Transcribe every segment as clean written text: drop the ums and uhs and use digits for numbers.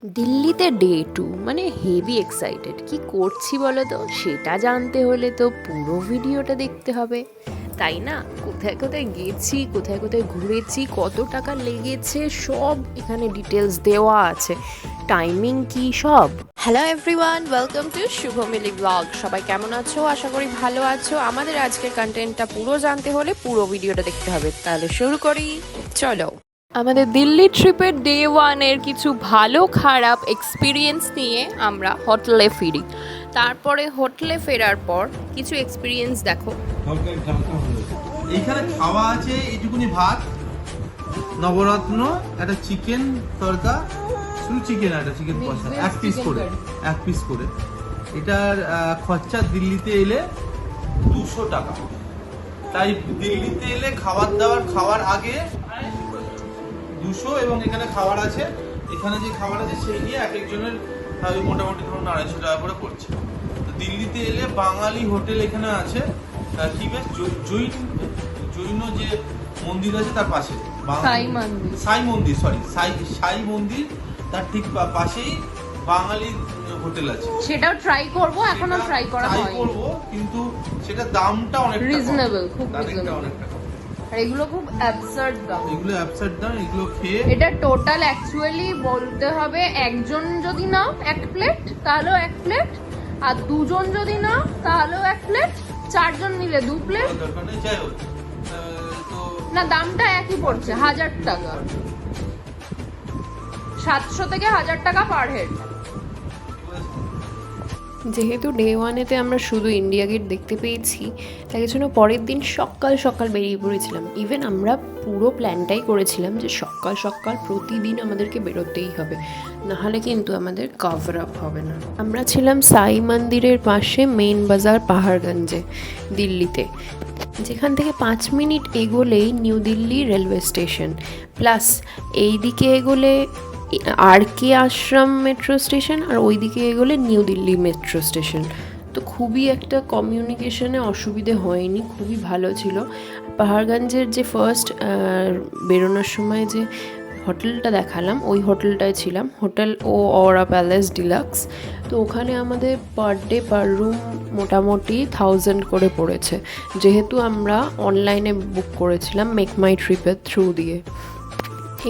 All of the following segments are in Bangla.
দিল্লিতে ডে 2 মানে হেভি এক্সাইটেড। কি করছি বলো তো, সেটা জানতে হলে তো পুরো ভিডিওটা দেখতে হবে, তাই না? কোথায় কোথায় গেছি, কোথায় কোথায় ঘুরেছি, কত টাকা লেগেছে, সব এখানে ডিটেলস দেওয়া আছে। টাইমিং কি সব। Hello everyone, welcome to Shubhomili blog. সবাই কেমন আছো? আশা করি ভালো আছো। আমাদের আজকের কন্টেন্টটা পুরো জানতে হলে পুরো ভিডিওটা দেখতে হবে। তাহলে শুরু করি, চলো। আমাদের দিল্লি ট্রিপের ডে 1-এর কিছু ভালো খারাপ এক্সপিরিয়েন্স নিয়ে আমরা হোটেলে ফিরি। তারপরে হোটেলে ফেরার পর কিছু এক্সপিরিয়েন্স দেখো। এইখানে খাওয়া আছে এইটুকুনি ভাত, নবরত্ন, একটা চিকেন তড়কা, শুধু চিকেন, একটা চিকেন কষা, এক পিস করে। এটার খরচা দিল্লিতে এলে 200 টাকা। তাই দিল্লিতে এলে খাওয়ার আগে 200, এবং এখানে খাবার আছে, এখানে যে খাবার আছে সেই নিয়ে এক একজনের মোটামুটি ধরুন 250 টাকা করে পড়ছে। তো দিল্লিতে এলে বাঙালি হোটেল এখানে আছে, কি বেশ জৈন যে মন্দির আছে তার পাশে, সাই মন্দির তার ঠিক পাশেই বাঙালি হোটেল আছে। সেটাও ট্রাই করব, এখনো ট্রাই করা হয়নি। করব, কিন্তু সেটা দামটা অনেকটা রিজনেবল, খুব রিজনেবল। অনেকটা কম। আর এগুলো খুব অ্যাবসার্ড দাম। এগুলো খেয়ে এটা টোটাল অ্যাকচুয়ালি বলতে হবে, একজন যদি নাও এক প্লেট তাহলেও এক প্লেট, আর দুজন যদি নাও তাহলেও এক প্লেট, চারজন নিলে 2 প্লেট। দরকার নেই, যাই হোক। না, দামটা একই পড়ছে, 1000 টাকা, 700 থেকে 1000 টাকা পার হেড। যেহেতু ডে 1-এতে আমরা শুধু ইন্ডিয়া গেট দেখতে পেয়েছি, তাই জন্য পরের দিন সকাল সকাল বেরিয়ে পড়েছিলাম। ইভেন আমরা পুরো প্ল্যানটাই করেছিলাম যে সকাল সকাল প্রতিদিন আমাদেরকে বেরোতেই হবে, নাহলে কিন্তু আমাদের কভার আপ হবে না। আমরা ছিলাম সাই মন্দিরের পাশে, মেইন বাজার, পাহাড়গঞ্জে, দিল্লিতে, যেখান থেকে 5 মিনিট এগোলেই new Delhi railway station. Plus এই দিকে এগোলে আর.কে আশ্রম মেট্রো স্টেশন, আর ওই দিকে এগোলে নিউ দিল্লি মেট্রো স্টেশন। তো খুবই একটা কমিউনিকেশনে অসুবিধে হয়নি, খুবই ভালো ছিল। পাহাড়গঞ্জের যে ফার্স্ট বেরোনোর সময় যে হোটেলটা দেখালাম, ওই হোটেলটায় ছিলাম, হোটেল ওরা প্যালেস ডিলাক্স। তো ওখানে আমাদের পার ডে পার রুম মোটামুটি 1000 করে পড়েছে, যেহেতু আমরা অনলাইনে বুক করেছিলাম মেক মাই ট্রিপের থ্রু দিয়ে।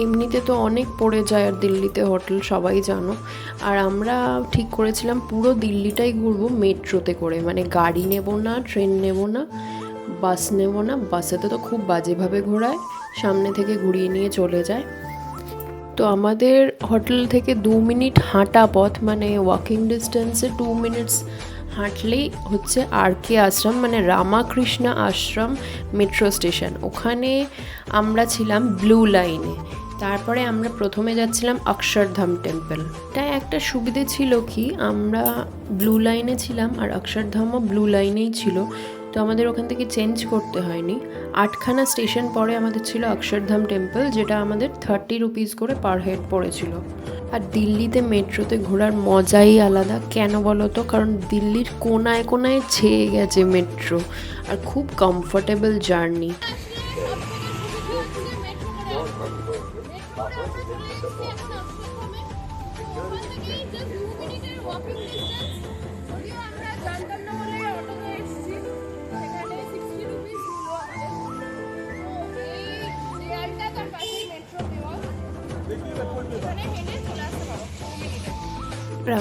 এমনিতে তো অনেক পড়ে যায় আর দিল্লিতে হোটেল, সবাই জানো। আর আমরা ঠিক করেছিলাম পুরো দিল্লিটাই ঘুরবো মেট্রোতে করে, মানে গাড়ি নেব না, ট্রেন নেব না, বাস নেব না। বাসেতে তো খুব বাজেভাবে ঘোরায়, সামনে থেকে ঘুরিয়ে নিয়ে চলে যায়। তো আমাদের হোটেল থেকে 2 মিনিট হাঁটা পথ, মানে ওয়াকিং ডিস্টেন্সে 2 মিনিটস হাঁটলেই হচ্ছে আর.কে আশ্রম, মানে রামাকৃষ্ণ আশ্রম মেট্রো স্টেশন। ওখানে আমরা ছিলাম ব্লু লাইনে। তারপরে আমরা প্রথমে যাচ্ছিলাম অক্ষরধাম টেম্পল। এটা একটা সুবিধে ছিল কি, আমরা ব্লু লাইনে ছিলাম আর অক্ষরধামও ব্লু লাইনেই ছিল, তো আমাদের ওখান থেকে চেঞ্জ করতে হয়নি। 8খানা স্টেশন পরে আমাদের ছিল অক্ষরধাম টেম্পল, যেটা আমাদের 30 রুপিস করে পার হেড পড়েছিল। আর দিল্লিতে মেট্রোতে ঘোরার মজাই আলাদা। কেন বলো তো? কারণ দিল্লির কোনায় কোনায় ছেয়ে গেছে মেট্রো, আর খুব কমফোর্টেবল জার্নি।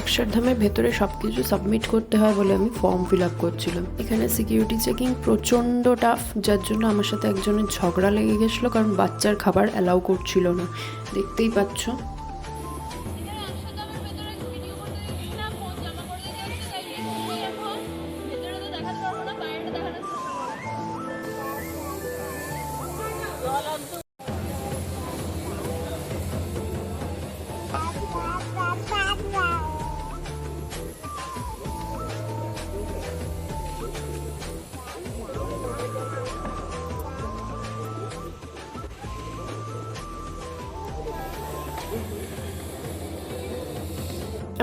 অক্ষরধামের ভেতরে সব কিছু সাবমিট করতে হয় বলে আমি ফর্ম ফিল আপ করছিলাম। এখানে সিকিউরিটি চেকিং প্রচণ্ড টাফ, যার জন্য আমার সাথে একজনের ঝগড়া লেগে গেছিলো, কারণ বাচ্চার খাবার অ্যালাউ করছিল না। দেখতেই পাচ্ছ।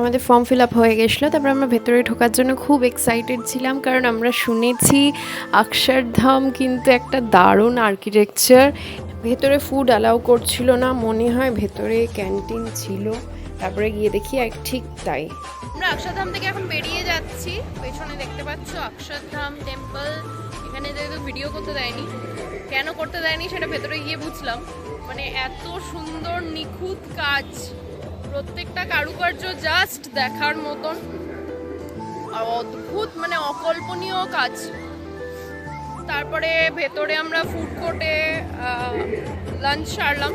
আমাদের ফর্ম ফিল আপ হয়ে গেছিলো। তারপর আমরা ভেতরে ঢোকার জন্য খুব এক্সাইটেড ছিলাম, কারণ আমরা শুনেছি অক্ষরধাম কিন্তু একটা দারুণ আর্কিটেকচার। ভেতরে ফুড অ্যালাউ করছিল না, মনে হয় ভেতরে ক্যান্টিন ছিল, তারপরে গিয়ে দেখি ঠিক তাই। আমরা অক্ষরধাম থেকে এখন বেরিয়ে যাচ্ছি। পেছনে দেখতে পাচ্ছ অক্ষরধাম টেম্পল। এখানে যেহেতু ভিডিও করতে দেয়নি, কেন করতে দেয়নি সেটা ভেতরে গিয়ে বুঝলাম। মানে এত সুন্দর নিখুঁত কাজ, প্রত্যেকটা কারুকার্য জাস্ট দেখার মতন, আর অদ্ভুত মানে অকল্পনীয় কাজ। তারপরে ভেতরে আমরা ফুড কোর্টে লাঞ্চ সারলাম।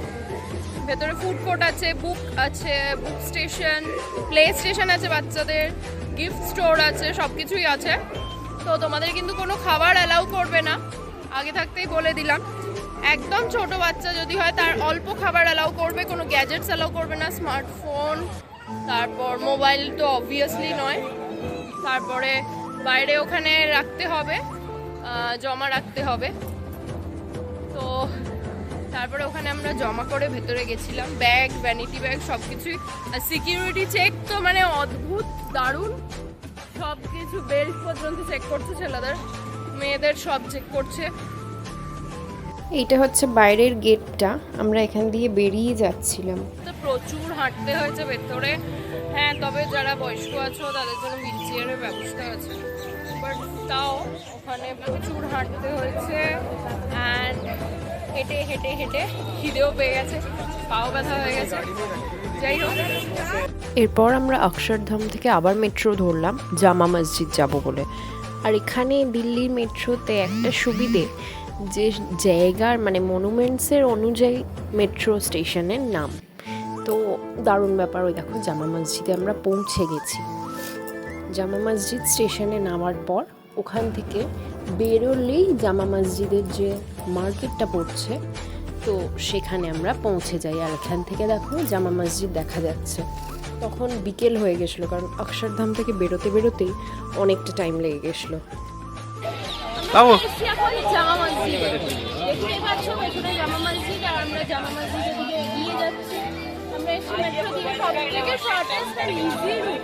ভেতরে ফুড কোর্ট আছে, বুক স্টেশন, প্লে স্টেশন আছে বাচ্চাদের, গিফট স্টোর আছে, সব কিছুই আছে। তো তোমাদের কিন্তু কোনো খাবার অ্যালাউ করবে না, আগে থাকতেই বলে দিলাম। একদম ছোট বাচ্চা যদি হয় তার অল্প খাবার অ্যালাউ করবে, কোনো গ্যাজেটস অ্যালাউ করবে না, স্মার্টফোন, তারপর মোবাইল তো অবভিয়াসলি নয়। তারপরে বাইরে ওখানে রাখতে হবে, জমা রাখতে হবে। তো তারপরে ওখানে আমরা জমা করে ভেতরে গেছিলাম, ব্যাগ, ভ্যানিটি ব্যাগ সব কিছুই। আর সিকিউরিটি চেক তো মানে অদ্ভুত দারুণ, সব কিছু বেল্ট পর্যন্ত চেক করছে, ছেলেদের মেয়েদের সব চেক করছে। এইটা হচ্ছে বাইরের গেটটা, আমরা এখান দিয়ে বেরিয়ে যাচ্ছিলাম। তো প্রচুর হাঁটতে হয়েছে ভেতরে। হ্যাঁ, তবে যারা বয়স্ক আছো তাদের জন্য হুইল চেয়ারের ব্যবস্থা আছে, বাট তাও ওখানে প্রচুর হাঁটতে হয়েছে। অ্যান্ড হেঁটে হেঁটে হেঁটে খিদেও পেয়ে গেছে, পাও ব্যথা হয়ে গেছে। যাই হোক, এরপর আমরা অক্ষরধাম থেকে আবার মেট্রো ধরলাম জামা মসজিদ যাব বলে। আর এখানে দিল্লির মেট্রোতে একটা সুবিধে, যে জায়গার মানে মনুমেন্টসের অনুযায়ী মেট্রো স্টেশনের নাম। তো দারুণ ব্যাপার। ওই দেখো জামা মসজিদে আমরা পৌঁছে গেছি। জামা মসজিদ স্টেশনে নামার পর ওখান থেকে বেরোলেই জামা মসজিদের যে মার্কেটটা পড়ছে, তো সেখানে আমরা পৌঁছে যাই। আর এখান থেকে দেখো জামা মসজিদ দেখা যাচ্ছে। তখন বিকেল হয়ে গেছিলো, কারণ অক্ষরধাম থেকে বেরোতে বেরোতেই অনেকটা টাইম লেগে গেছিলো। জামা মসজিদ দেখতেই পাচ্ছ, পেছনে জামা মসজিদ, আর আমরা জামা মসজিদের দিকে এগিয়ে যাচ্ছি। আমরা এসে মেট্রো দিয়ে সবথেকে শর্টেস্ট আর ইজি রুট,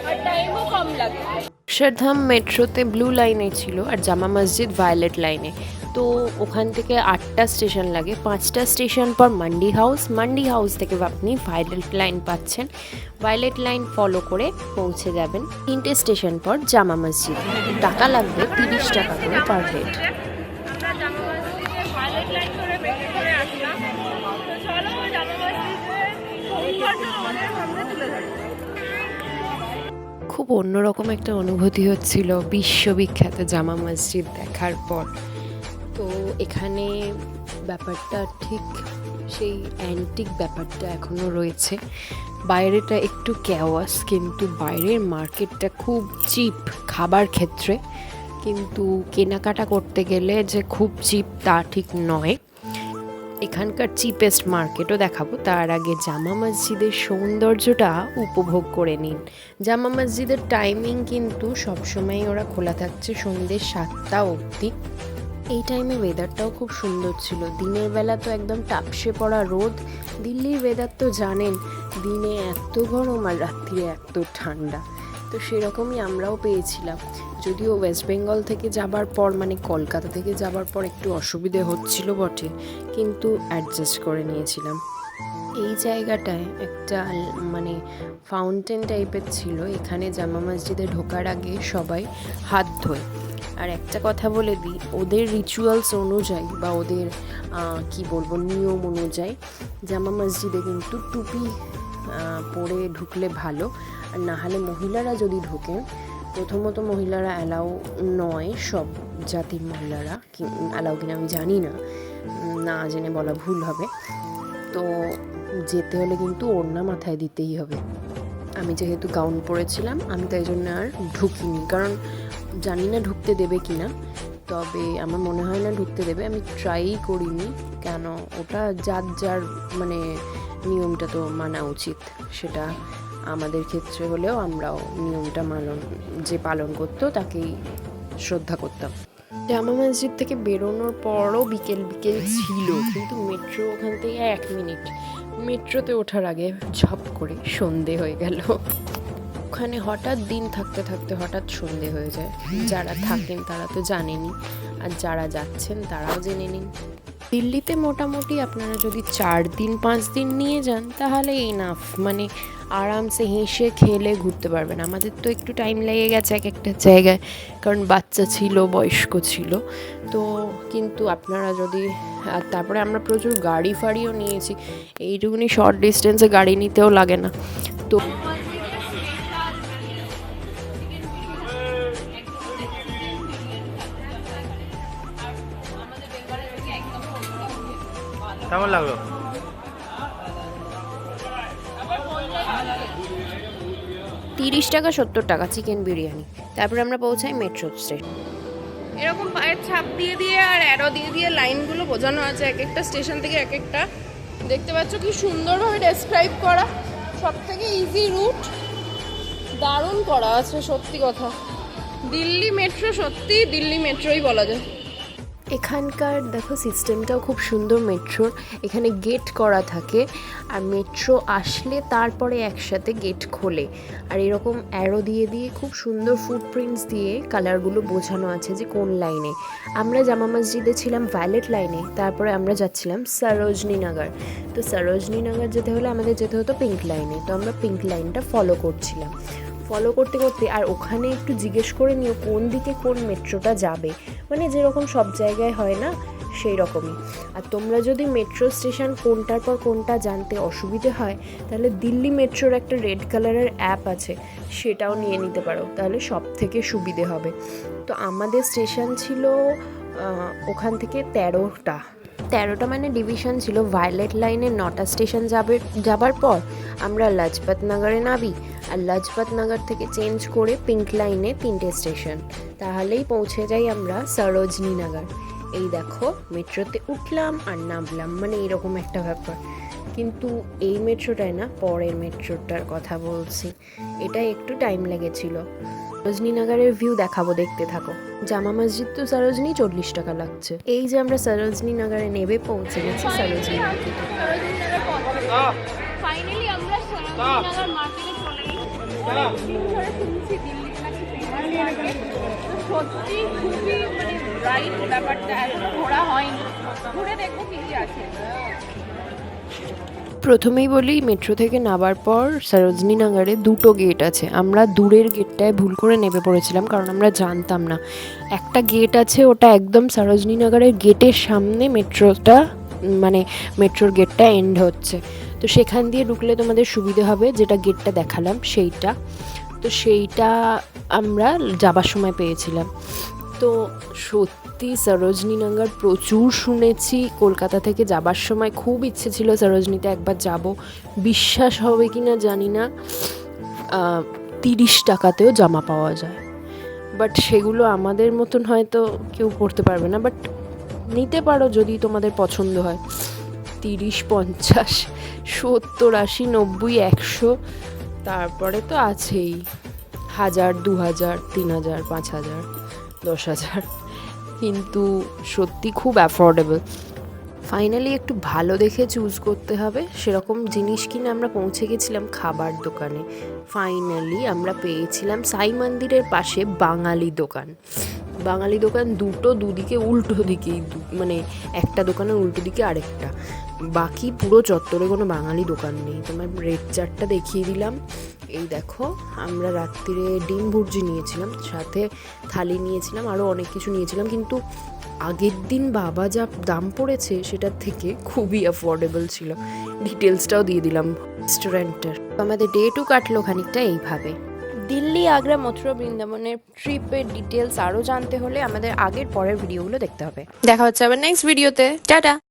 আর টাইমও কম লাগে। অক্ষরধাম মেট্রোতে ব্লু লাইনে ছিল আর জামা মসজিদ ভায়োলেট লাইনে। তো ওখান থেকে 8টা স্টেশন লাগে, 5টা স্টেশন পর মান্ডি হাউস থেকে আপনি ভায়োলেট লাইন পাচ্ছেন। ভায়োলেট লাইন ফলো করে পৌঁছে যাবেন 3টে স্টেশন পর জামা মসজিদ। টাকা লাগবে 30 টাকা করে পার হেড। খুব অন্যরকম একটা অনুভূতি হচ্ছিল বিশ্ববিখ্যাত জামা মসজিদ দেখার পর। তো এখানে ব্যাপারটা ঠিক সেই অ্যান্টিক ব্যাপারটা এখনও রয়েছে। বাইরেটা একটু ক্যাওয়াস, কিন্তু বাইরের মার্কেটটা খুব চিপ খাবার ক্ষেত্রে, কিন্তু কেনাকাটা করতে গেলে যে খুব চিপ তা ঠিক নয়। এখানকার চিপেস্ট মার্কেটও দেখাবো, তার আগে জামা মসজিদের সৌন্দর্যটা উপভোগ করে নিন। জামা মসজিদের টাইমিং কিন্তু সবসময় ওরা খোলা থাকছে সন্ধ্যে 7টা অবধি। এই টাইমে ওয়েদারটাও খুব সুন্দর ছিল। দিনের বেলা তো একদম টাপসে পড়া রোদ, দিল্লির ওয়েদার তো জানেন, দিনে এত গরম আর রাত্রিরে এত ঠান্ডা। তো সেরকমই আমরাও পেয়েছিলাম, যদিও ওয়েস্ট বেঙ্গল থেকে যাবার পর মানে কলকাতা থেকে যাবার পর একটু অসুবিধে হচ্ছিল বটে, কিন্তু অ্যাডজাস্ট করে নিয়েছিলাম। এই জায়গাটায় একটা মানে ফাউন্টেন টাইপের ছিল, এখানে জামা মসজিদে ঢোকার আগে সবাই হাত ধোয়। আর একটা কথা বলে দিই, ওদের রিচুয়ালস অনুযায়ী বা ওদের কি বলবো নিয়ম অনুযায়ী জামা মসজিদে কিন্তু টুপি পরে ঢুকলে ভালো। আর না হলে মহিলারা যদি ঢোকেন, প্রথমত মহিলারা অ্যালাউ নয়, সব জাতির মহিলারা অ্যালাউ কিনা আমি জানি না, না জেনে বলা ভুল হবে। তো যেতে হলে কিন্তু ওড়না মাথায় দিতেই হবে। আমি যেহেতু গাউন পরেছিলাম, আমি তাই জন্য আর ঢুকিনি, কারণ জানি না ঢুকতে দেবে কিনা, তবে আমার মনে হয় না ঢুকতে দেবে। আমি ট্রাইই করিনি, কেন ওটা যার মানে নিয়মটা তো মানা উচিত, সেটা আমাদের ক্ষেত্রে হলেও আমরাও নিয়মটা পালন করতো তাকেই শ্রদ্ধা করতাম। জামা মসজিদ থেকে বেরোনোর পরও বিকেল ছিল, কিন্তু মেট্রো ওখান থেকে 1 মিনিট, মেট্রোতে ওঠার আগে ঝপ করে সন্ধে হয়ে গেল। ওখানে হঠাৎ দিন থাকতে থাকতে হঠাৎ সন্ধে হয়ে যায়। যারা থাকেন তারা তো জানেনই, আর যারা যাচ্ছেন তারাও জেনে নিন। দিল্লিতে মোটামুটি আপনারা যদি 4 দিন 5 দিন নিয়ে যান তাহলে এনাফ, মানে আরামসে হেসে খেলে ঘুরতে পারবেন। আমাদের তো একটু টাইম লেগে গেছে এক একটা জায়গায়, কারণ বাচ্চা ছিল, বয়স্ক ছিল তো। কিন্তু আপনারা যদি, আর তারপরে আমরা প্রচুর গাড়ি ফাড়িও নিয়েছি, এইটুকুনি শর্ট ডিস্টেন্সে গাড়ি নিতেও লাগে না তো। কেমন লাগলো? 30 টাকা 70 টাকা চিকেন বিরিয়ানি। তারপরে আমরা পৌঁছাই মেট্রো স্টেশন। এরকম পায়ের ছাপ দিয়ে দিয়ে আর অ্যারো দিয়ে দিয়ে লাইনগুলো বোঝানো আছে এক একটা স্টেশন থেকে এক একটা। দেখতে পাচ্ছ কি সুন্দরভাবে ডেসক্রাইব করা, সব থেকে ইজি রুট, দারুণ করা আছে সত্যি কথা। দিল্লি মেট্রো সত্যি দিল্লি মেট্রোই বলা যায়। এখানকার দেখো সিস্টেমটাও খুব সুন্দর মেট্রোর, এখানে গেট করা থাকে আর মেট্রো আসলে তারপরে একসাথে গেট খোলে। আর এরকম অ্যারো দিয়ে দিয়ে খুব সুন্দর ফুটপ্রিন্টস দিয়ে কালারগুলো বোঝানো আছে যে কোন লাইনে। আমরা জামা মসজিদে ছিলাম ভায়োলেট লাইনে, তারপরে আমরা যাচ্ছিলাম সরোজনী নগর। তো সরোজনী নগর যেতে হলে আমাদের যেতে হতো পিঙ্ক লাইনে, তো আমরা পিঙ্ক লাইনটা ফলো করছিলাম। ফলো করতে করতে আর ওখানে একটু জিজ্ঞেস করে নিও কোন দিকে কোন মেট্রোটা যাবে, মানে যেরকম সব জায়গায় হয় না সেই রকমই। আর তোমরা যদি মেট্রো স্টেশন কোনটার পর কোনটা জানতে অসুবিধে হয়, তাহলে দিল্লি মেট্রোর একটা রেড কালারের অ্যাপ আছে, সেটাও নিয়ে নিতে পারো, তাহলে সব থেকে সুবিধে হবে। তো আমাদের স্টেশন ছিল ওখান থেকে 13টা মানে ডিভিশন ছিল। ভায়োলেট লাইনে 9টা স্টেশন যাবার পর আমরা লাজপত নগরে নামি, আর লাজপত নগর থেকে চেঞ্জ করে পিঙ্ক লাইনে 3টে স্টেশন, তাহলেই পৌঁছে যাই আমরা সরোজনী নগর। এই দেখো মেট্রোতে উঠলাম আর নামলাম, মানে এরকম একটা ব্যাপার। কিন্তু এই মেট্রোটায় না, পরের মেট্রোটার কথা বলছি, এটা একটু টাইম লেগেছিল। সরোজনী নগরের ভিউ দেখাবো, দেখতে থাকো। জামা মসজিদ তো সরোজনী 40 টাকা লাগছে। এই যে আমরা সরোজনী নগরে নেবে পৌঁছে গেছি সরোজনী মার্কেটে। ফাইনালি আমরা সরোজনী নগর মার্কেটে চলে এসেছি। অনেকদিন ধরে শুনছি দিল্লির নাকি ফেমাস মার্কেট, সত্যি খুবই মানে ব্রাইট ব্যাপারটা, এখনো ঘোরা হয়নি, ঘুরে দেখবো কি কি আছে। প্রথমেই বলি, মেট্রো থেকে নামার পর সরোজনী নগরে 2টো গেট আছে। আমরা দূরের গেটটায় ভুল করে নেমে পড়েছিলাম, কারণ আমরা জানতাম না। একটা গেট আছে, ওটা একদম সরোজনী নগরের গেটের সামনে মেট্রোটা, মানে মেট্রোর গেটটা এন্ড হচ্ছে। তো সেখান দিয়ে ঢুকলে তোমাদের সুবিধে হবে, যেটা গেটটা দেখালাম সেইটা। তো সেইটা আমরা যাবার সময় পেয়েছিলাম। তো সত্যি সরোজনী নগর প্রচুর শুনেছি, কলকাতা থেকে যাবার সময় খুব ইচ্ছে ছিল সরোজনীতে একবার যাব। বিশ্বাস হবে কি না জানি না, 30 টাকাতেও জামা পাওয়া যায়, বাট সেগুলো আমাদের মতন হয়তো কেউ পরতে পারবে না, বাট নিতে পারো যদি তোমাদের পছন্দ হয়। 30, 50, 70, 80, 90, 100, তারপরে তো আছেই 1000, 2000, 3000, 5000, 10,000, কিন্তু সত্যি খুব অ্যাফোর্ডেবল। ফাইনালি একটু ভালো দেখে চুজ করতে হবে, সেরকম জিনিস কিনে আমরা পৌঁছে গেছিলাম খাবার দোকানে। ফাইনালি আমরা পেয়েছিলাম সাই মন্দিরের পাশে বাঙালি দোকান। বাঙালি দোকান দুদিকে উল্টো দিকেই, মানে একটা দোকানের উল্টো দিকে আরেকটা, বাকি পুরো চত্বরে কোনো বাঙালি দোকান নেই। তোমার রেড চার্টটা দেখিয়ে দিলাম। এই দেখো, আমরা রাত্রিরে ডিম ভুর্জি নিয়েছিলাম, সাথে থালি নিয়েছিলাম, আরও অনেক কিছু নিয়েছিলাম, কিন্তু আগের দিন বাবা যা দাম পড়েছে সেটার থেকে খুবই অ্যাফোর্ডেবল ছিল। ডিটেলসটাও দিয়ে দিলাম রেস্টুরেন্টের। আমাদের ডে 2 কাটলো খানিকটা এইভাবে। দিল্লি, আগ্রা, মথুরা, বৃন্দাবনের ট্রিপের ডিটেলস আরও জানতে হলে আমাদের আগের পরের ভিডিওগুলো দেখতে হবে। দেখা হচ্ছে আবার নেক্সট ভিডিওতে। টাটা।